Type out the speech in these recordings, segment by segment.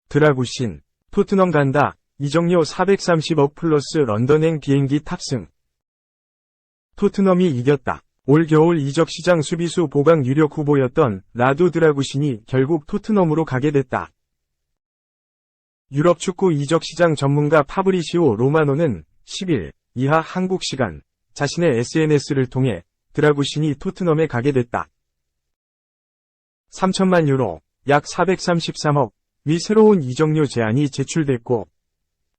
드라구신, 토트넘 간다. 이적료 430억 플러스 런던행 비행기 탑승. 토트넘이 이겼다. 올 겨울 이적시장 수비수 보강 유력 후보였던 라도 드라구신이 결국 토트넘으로 가게 됐다. 유럽 축구 이적시장 전문가 파브리시오 로마노는 10일 이하 한국 시간 자신의 SNS를 통해 드라구신이 토트넘에 가게 됐다. 3천만 유로, 약 433억 미 새로운 이적료 제안이 제출됐고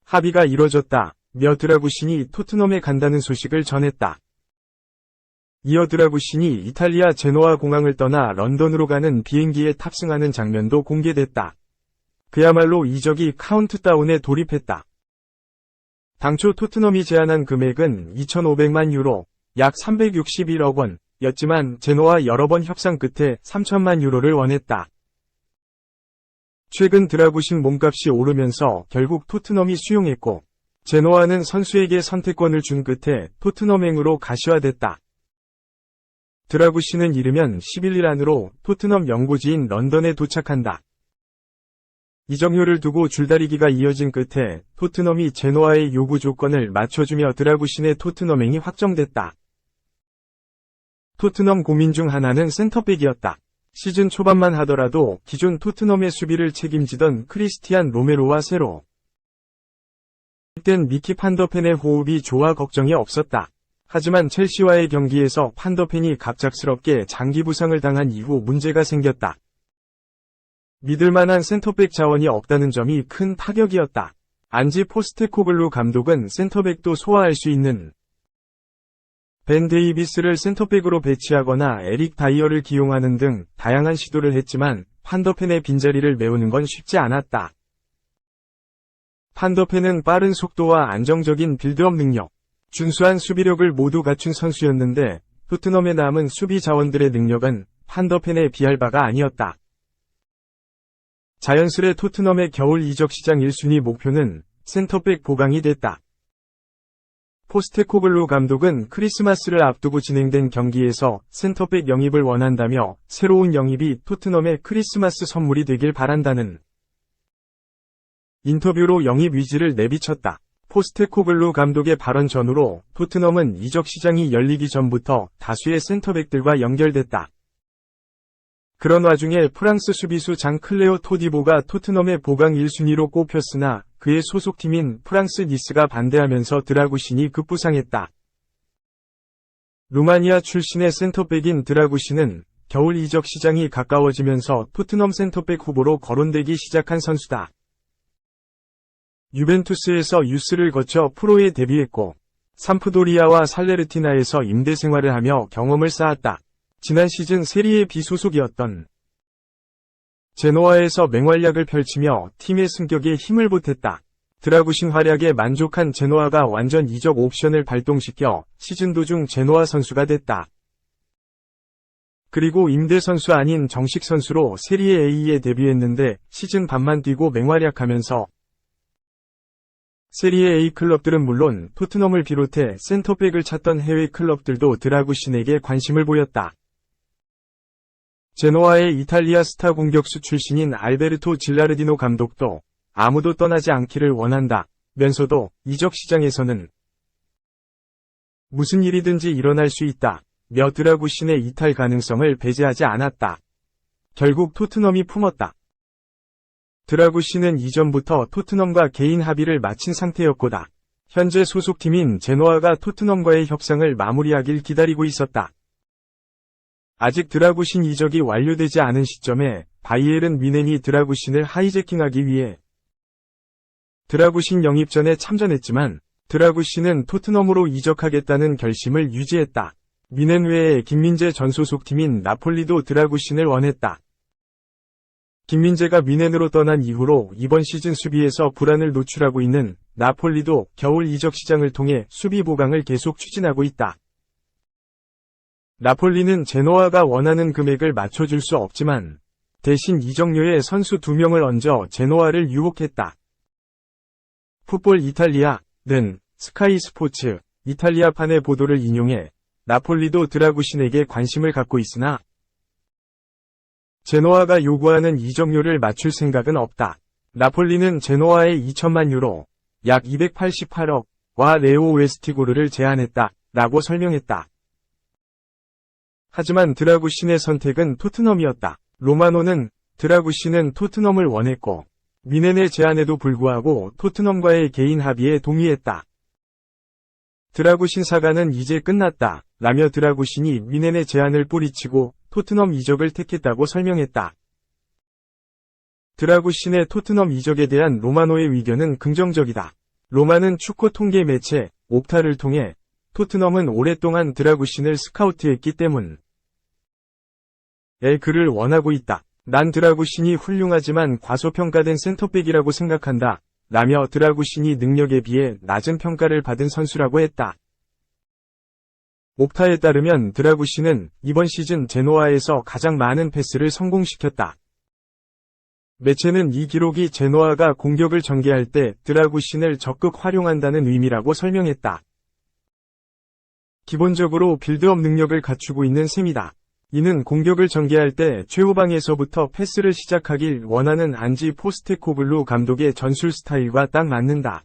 합의가 이뤄졌다며 드라구신이 토트넘에 간다는 소식을 전했다. 이어 드라구신이 이탈리아 제노아 공항을 떠나 런던으로 가는 비행기에 탑승하는 장면도 공개됐다. 그야말로 이적이 카운트다운에 돌입했다. 당초 토트넘이 제안한 금액은 2,500만 유로, 약 361억 원이었지만 제노와 여러 번 협상 끝에 3천만 유로를 원했다. 최근 드라구신 몸값이 오르면서 결국 토트넘이 수용했고 제노아는 선수에게 선택권을 준 끝에 토트넘행으로 가시화됐다. 드라구신은 이르면 11일 안으로 토트넘 연고지인 런던에 도착한다. 이적료를 두고 줄다리기가 이어진 끝에 토트넘이 제노아의 요구 조건을 맞춰주며 드라구신의 토트넘행이 확정됐다. 토트넘 고민 중 하나는 센터백이었다. 시즌 초반만 하더라도 기존 토트넘의 수비를 책임지던 크리스티안 로메로와 새로 된 미키 판더펜의 호흡이 좋아 걱정이 없었다. 하지만 첼시와의 경기에서 판더펜이 갑작스럽게 장기 부상을 당한 이후 문제가 생겼다. 믿을만한 센터백 자원이 없다는 점이 큰 타격이었다. 안지 포스테코글루 감독은 센터백도 소화할 수 있는 벤 데이비스를 센터백으로 배치하거나 에릭 다이어를 기용하는 등 다양한 시도를 했지만 판더펜의 빈자리를 메우는 건 쉽지 않았다. 판더펜은 빠른 속도와 안정적인 빌드업 능력, 준수한 수비력을 모두 갖춘 선수였는데 토트넘에 남은 수비 자원들의 능력은 판더펜에 비할 바가 아니었다. 자연스레 토트넘의 겨울 이적 시장 1순위 목표는 센터백 보강이 됐다. 포스테코글루 감독은 크리스마스를 앞두고 진행된 경기에서 센터백 영입을 원한다며 새로운 영입이 토트넘의 크리스마스 선물이 되길 바란다는 인터뷰로 영입 의지를 내비쳤다. 포스테코글루 감독의 발언 전후로 토트넘은 이적 시장이 열리기 전부터 다수의 센터백들과 연결됐다. 그런 와중에 프랑스 수비수 장클레오 토디보가 토트넘의 보강 1순위로 꼽혔으나 그의 소속팀인 프랑스 니스가 반대하면서 드라구신이 급부상했다. 루마니아 출신의 센터백인 드라구신은 겨울 이적 시장이 가까워지면서 토트넘 센터백 후보로 거론되기 시작한 선수다. 유벤투스에서 유스를 거쳐 프로에 데뷔했고 삼프도리아와 살레르티나에서 임대 생활을 하며 경험을 쌓았다. 지난 시즌 세리에 B 소속이었던 제노아에서 맹활약을 펼치며 팀의 승격에 힘을 보탰다. 드라구신 활약에 만족한 제노아가 완전 이적 옵션을 발동시켜 시즌 도중 제노아 선수가 됐다. 그리고 임대 선수 아닌 정식 선수로 세리에 A에 데뷔했는데 시즌 반만 뛰고 맹활약하면서 세리에 A 클럽들은 물론 토트넘을 비롯해 센터백을 찾던 해외 클럽들도 드라구신에게 관심을 보였다. 제노아의 이탈리아 스타 공격수 출신인 알베르토 질라르디노 감독도 아무도 떠나지 않기를 원한다면서도 이적 시장에서는 무슨 일이든지 일어날 수 있다며 드라구신의 이탈 가능성을 배제하지 않았다. 결국 토트넘이 품었다. 드라구신은 이전부터 토트넘과 개인 합의를 마친 상태였고다. 현재 소속팀인 제노아가 토트넘과의 협상을 마무리하길 기다리고 있었다. 아직 드라구신 이적이 완료되지 않은 시점에 바이에른 뮌헨이 드라구신을 하이제킹하기 위해 드라구신 영입전에 참전했지만 드라구신은 토트넘으로 이적하겠다는 결심을 유지했다. 뮌헨 외에 김민재 전 소속팀인 나폴리도 드라구신을 원했다. 김민재가 뮌헨으로 떠난 이후로 이번 시즌 수비에서 불안을 노출하고 있는 나폴리도 겨울 이적 시장을 통해 수비 보강을 계속 추진하고 있다. 나폴리는 제노아가 원하는 금액을 맞춰줄 수 없지만 대신 이적료에 선수 2명을 얹어 제노아를 유혹했다. 풋볼 이탈리아는 스카이 스포츠 이탈리아판의 보도를 인용해 나폴리도 드라구신에게 관심을 갖고 있으나 제노아가 요구하는 이적료를 맞출 생각은 없다. 나폴리는 제노아에 2천만 유로, 약 288억와 레오 웨스티고르를 제안했다. 라고 설명했다. 하지만 드라구신의 선택은 토트넘이었다. 로마노는 드라구신은 토트넘을 원했고 미넨의 제안에도 불구하고 토트넘과의 개인 합의에 동의했다. 드라구신 사가는 이제 끝났다. 라며 드라구신이 미넨의 제안을 뿌리치고 토트넘 이적을 택했다고 설명했다. 드라구신의 토트넘 이적에 대한 로마노의 의견은 긍정적이다. 로마는 축구 통계 매체 옵타를 통해 토트넘은 오랫동안 드라구신을 스카우트했기 때문에 그를 원하고 있다. 난 드라구신이 훌륭하지만 과소평가된 센터백이라고 생각한다. 라며 드라구신이 능력에 비해 낮은 평가를 받은 선수라고 했다. 옵타에 따르면 드라구신은 이번 시즌 제노아에서 가장 많은 패스를 성공시켰다. 매체는 이 기록이 제노아가 공격을 전개할 때 드라구신을 적극 활용한다는 의미라고 설명했다. 기본적으로 빌드업 능력을 갖추고 있는 셈이다. 이는 공격을 전개할 때 최후방에서부터 패스를 시작하길 원하는 안지 포스테코글루 감독의 전술 스타일과 딱 맞는다.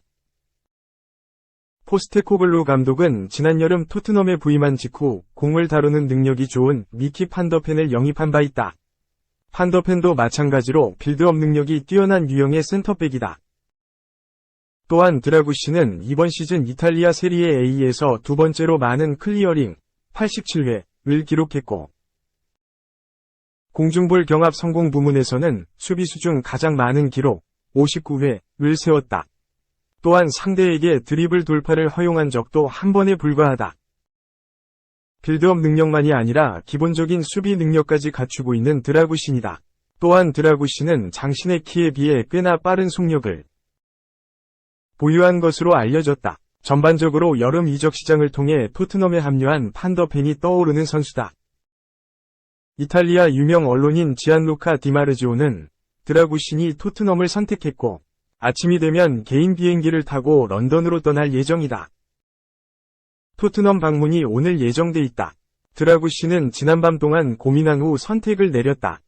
포스테코글루 감독은 지난 여름 토트넘에 부임한 직후 공을 다루는 능력이 좋은 미키 판더펜을 영입한 바 있다. 판더펜도 마찬가지로 빌드업 능력이 뛰어난 유형의 센터백이다. 또한 드라구신은 이번 시즌 이탈리아 세리에 A에서 두 번째로 많은 클리어링 87회를 기록했고 공중볼 경합 성공 부문에서는 수비수 중 가장 많은 기록 59회를 세웠다. 또한 상대에게 드리블 돌파를 허용한 적도 한 번에 불과하다. 빌드업 능력만이 아니라 기본적인 수비 능력까지 갖추고 있는 드라구신이다. 또한 드라구신은 장신의 키에 비해 꽤나 빠른 속력을 보유한 것으로 알려졌다. 전반적으로 여름 이적 시장을 통해 토트넘에 합류한 판더펜이 떠오르는 선수다. 이탈리아 유명 언론인 지안루카 디마르지오는 드라구신이 토트넘을 선택했고 아침이 되면 개인 비행기를 타고 런던으로 떠날 예정이다. 토트넘 방문이 오늘 예정돼 있다. 드라구신은 지난밤 동안 고민한 후 선택을 내렸다.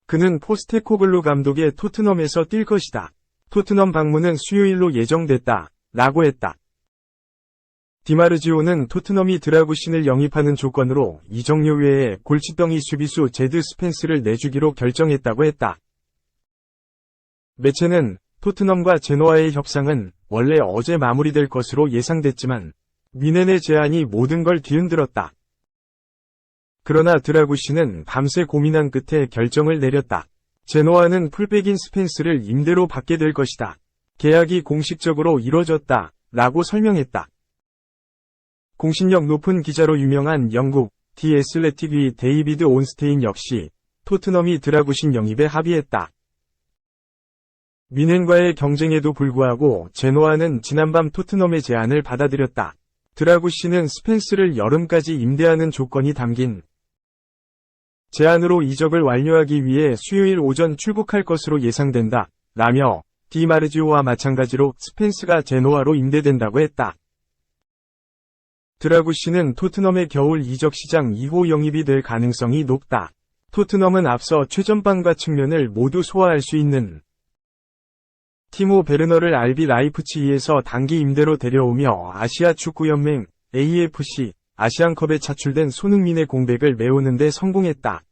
그는 포스테코글루 감독의 토트넘에서 뛸 것이다. 토트넘 방문은 수요일로 예정됐다. 라고 했다. 디마르지오는 토트넘이 드라구신을 영입하는 조건으로 이적료 외에 골칫덩이 수비수 제드 스펜스를 내주기로 결정했다고 했다. 매체는 토트넘과 제노아의 협상은 원래 어제 마무리될 것으로 예상됐지만 미넨의 제안이 모든 걸 뒤흔들었다. 그러나 드라구신은 밤새 고민한 끝에 결정을 내렸다. 제노아는 풀백인 스펜스를 임대로 받게 될 것이다. 계약이 공식적으로 이뤄졌다. 라고 설명했다. 공신력 높은 기자로 유명한 영국 디 애슬레틱의 데이비드 온스테인 역시 토트넘이 드라구신 영입에 합의했다. 미넨과의 경쟁에도 불구하고 제노아는 지난밤 토트넘의 제안을 받아들였다. 드라구신은 스펜스를 여름까지 임대하는 조건이 담긴 제안으로 이적을 완료하기 위해 수요일 오전 출국할 것으로 예상된다. 라며 디마르지오와 마찬가지로 스펜스가 제노아로 임대된다고 했다. 드라구신은 토트넘의 겨울 이적 시장 2호 영입이 될 가능성이 높다. 토트넘은 앞서 최전방과 측면을 모두 소화할 수 있는 티모 베르너를 RB 라이프치히에서 단기 임대로 데려오며 아시아 축구연맹 AFC 아시안컵에 차출된 손흥민의 공백을 메우는 데 성공했다.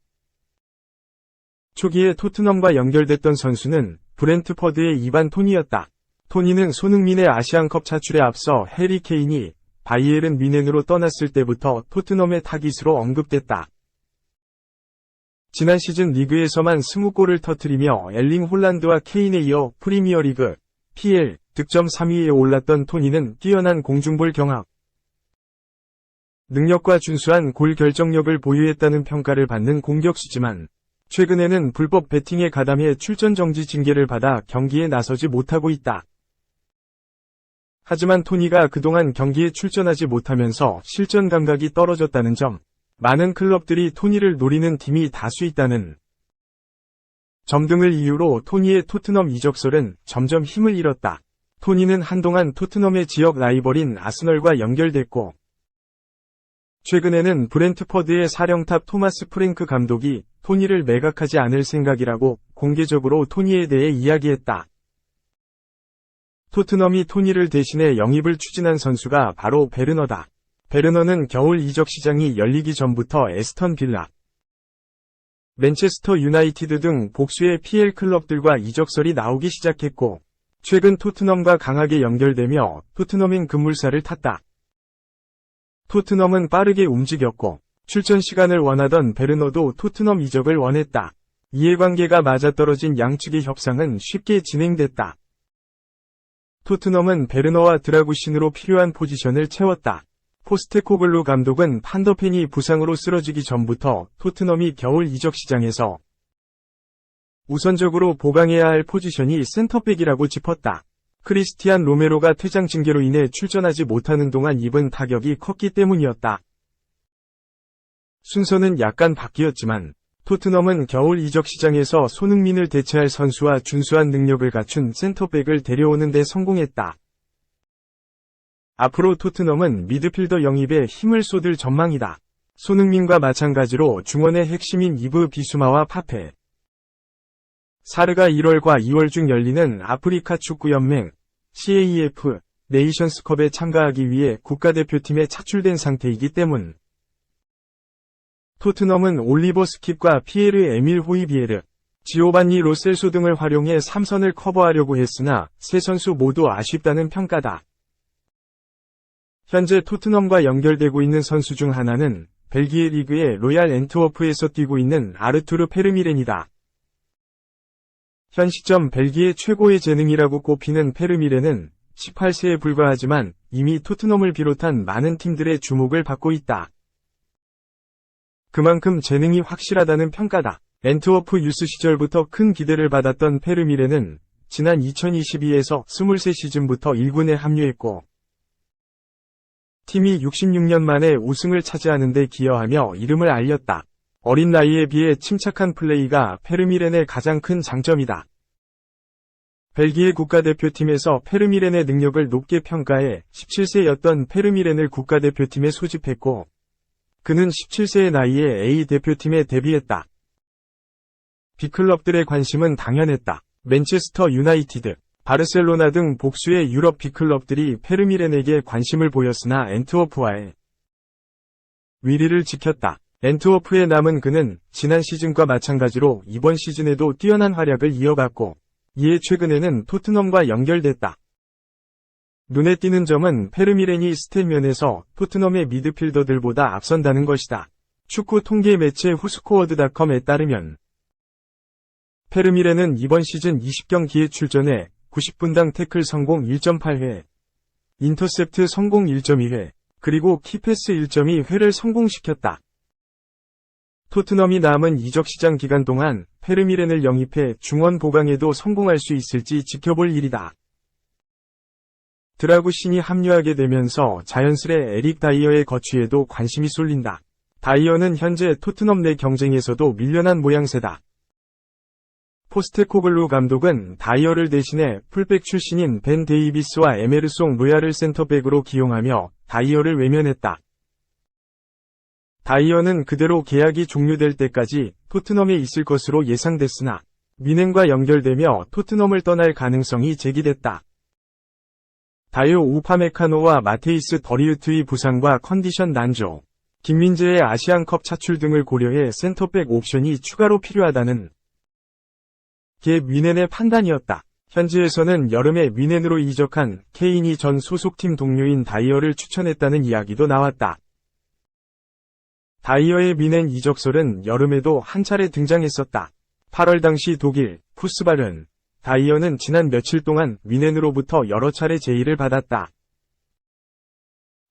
초기에 토트넘과 연결됐던 선수는 브렌트퍼드의 이반 토니였다. 토니는 손흥민의 아시안컵 차출에 앞서 해리 케인이 바이에른 뮌헨으로 떠났을 때부터 토트넘의 타깃으로 언급됐다. 지난 시즌 리그에서만 20골을 터뜨리며 엘링 홀란드와 케인에 이어 프리미어리그 PL 득점 3위에 올랐던 토니는 뛰어난 공중볼 경합 능력과 준수한 골 결정력을 보유했다는 평가를 받는 공격수지만 최근에는 불법 베팅에 가담해 출전 정지 징계를 받아 경기에 나서지 못하고 있다. 하지만 토니가 그동안 경기에 출전하지 못하면서 실전 감각이 떨어졌다는 점, 많은 클럽들이 토니를 노리는 팀이 다수 있다는 점 등을 이유로 토니의 토트넘 이적설은 점점 힘을 잃었다. 토니는 한동안 토트넘의 지역 라이벌인 아스널과 연결됐고 최근에는 브렌트퍼드의 사령탑 토마스 프랭크 감독이 토니를 매각하지 않을 생각이라고 공개적으로 토니에 대해 이야기했다. 토트넘이 토니를 대신해 영입을 추진한 선수가 바로 베르너다. 베르너는 겨울 이적 시장이 열리기 전부터 에스턴 빌라, 맨체스터 유나이티드 등 복수의 PL 클럽들과 이적설이 나오기 시작했고, 최근 토트넘과 강하게 연결되며 토트넘인 급물살을 탔다. 토트넘은 빠르게 움직였고, 출전 시간을 원하던 베르너도 토트넘 이적을 원했다. 이해관계가 맞아떨어진 양측의 협상은 쉽게 진행됐다. 토트넘은 베르너와 드라구신으로 필요한 포지션을 채웠다. 포스테코글루 감독은 판더펜이 부상으로 쓰러지기 전부터 토트넘이 겨울 이적 시장에서 우선적으로 보강해야 할 포지션이 센터백이라고 짚었다. 크리스티안 로메로가 퇴장 징계로 인해 출전하지 못하는 동안 입은 타격이 컸기 때문이었다. 순서는 약간 바뀌었지만 토트넘은 겨울 이적 시장에서 손흥민을 대체할 선수와 준수한 능력을 갖춘 센터백을 데려오는 데 성공했다. 앞으로 토트넘은 미드필더 영입에 힘을 쏟을 전망이다. 손흥민과 마찬가지로 중원의 핵심인 이브 비수마와 파페, 사르가 1월과 2월 중 열리는 아프리카 축구연맹 CAF 네이션스컵에 참가하기 위해 국가대표팀에 차출된 상태이기 때문. 토트넘은 올리버 스킵과 피에르 에밀 호이비에르, 지오반니 로셀소 등을 활용해 3선을 커버하려고 했으나 세 선수 모두 아쉽다는 평가다. 현재 토트넘과 연결되고 있는 선수 중 하나는 벨기에 리그의 로얄 앤트워프에서 뛰고 있는 아르투르 페르미렌이다. 현 시점 벨기에 최고의 재능이라고 꼽히는 페르미렌은 18세에 불과하지만 이미 토트넘을 비롯한 많은 팀들의 주목을 받고 있다. 그만큼 재능이 확실하다는 평가다. 앤트워프 유스 시절부터 큰 기대를 받았던 페르미렌은 지난 2022에서 23시즌부터 1군에 합류했고, 팀이 66년 만에 우승을 차지하는 데 기여하며 이름을 알렸다. 어린 나이에 비해 침착한 플레이가 페르미렌의 가장 큰 장점이다. 벨기에 국가대표팀에서 페르미렌의 능력을 높게 평가해 17세였던 페르미렌을 국가대표팀에 소집했고, 그는 17세의 나이에 A 대표팀에 데뷔했다. 빅클럽들의 관심은 당연했다. 맨체스터 유나이티드, 바르셀로나 등 복수의 유럽 빅클럽들이 페르미렌에게 관심을 보였으나 앤트워프와의 위리를 지켰다. 앤트워프에 남은 그는 지난 시즌과 마찬가지로 이번 시즌에도 뛰어난 활약을 이어갔고, 이에 최근에는 토트넘과 연결됐다. 눈에 띄는 점은 페르미렌이 스탯 면에서 토트넘의 미드필더들보다 앞선다는 것이다. 축구 통계 매체 후스코어드.com에 따르면 페르미렌은 이번 시즌 20경기에 출전해 90분당 태클 성공 1.8회, 인터셉트 성공 1.2회, 그리고 키패스 1.2회를 성공시켰다. 토트넘이 남은 이적 시장 기간 동안 페르미렌을 영입해 중원 보강에도 성공할 수 있을지 지켜볼 일이다. 드라구신이 합류하게 되면서 자연스레 에릭 다이어의 거취에도 관심이 쏠린다. 다이어는 현재 토트넘 내 경쟁에서도 밀려난 모양새다. 포스테코글루 감독은 다이어를 대신해 풀백 출신인 벤 데이비스와 에메르송 로얄을 센터백으로 기용하며 다이어를 외면했다. 다이어는 그대로 계약이 종료될 때까지 토트넘에 있을 것으로 예상됐으나 미넨과 연결되며 토트넘을 떠날 가능성이 제기됐다. 다이어 우파메카노와 마테이스 더리우트의 부상과 컨디션 난조, 김민재의 아시안컵 차출 등을 고려해 센터백 옵션이 추가로 필요하다는 게 미넨의 판단이었다. 현지에서는 여름에 미넨으로 이적한 케인이 전 소속팀 동료인 다이어를 추천했다는 이야기도 나왔다. 다이어의 미넨 이적설은 여름에도 한 차례 등장했었다. 8월 당시 독일, 푸스발은 다이어는 지난 며칠 동안 미넨으로부터 여러 차례 제의를 받았다.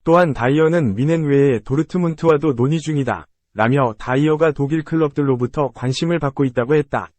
또한 다이어는 미넨 외에 도르트문트와도 논의 중이다. 라며 다이어가 독일 클럽들로부터 관심을 받고 있다고 했다.